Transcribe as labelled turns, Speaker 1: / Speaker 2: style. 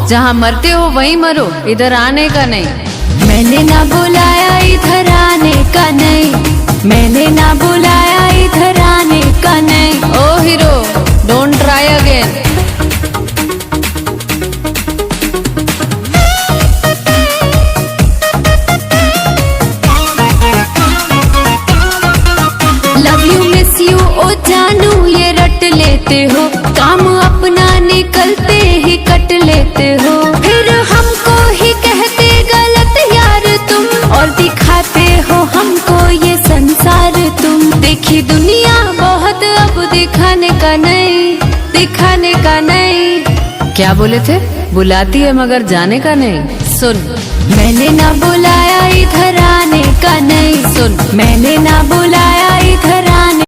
Speaker 1: जहाँ मरते हो वहीं मरो, इधर आने का नहीं।
Speaker 2: मैंने ना बुलाया इधर आने का नहीं, मैंने ना बुलाया इधर आने का नहीं।
Speaker 1: ओ hero, don't try again.
Speaker 2: Love you miss you ओ जानू ये रट लेते हो, काम अपना निकलते ही कट लेते हो। फिर हमको ही कहते गलत यार तुम, और दिखाते हो हमको ये संसार तुम। देखी दुनिया बहुत अब दिखाने का नहीं, दिखाने का नहीं।
Speaker 1: क्या बोले थे? बुलाती है मगर जाने का नहीं। सुन,
Speaker 2: मैंने ना बुलाया इधर आने का नहीं,
Speaker 1: सुन,
Speaker 2: मैंने ना बुलाया इधर आने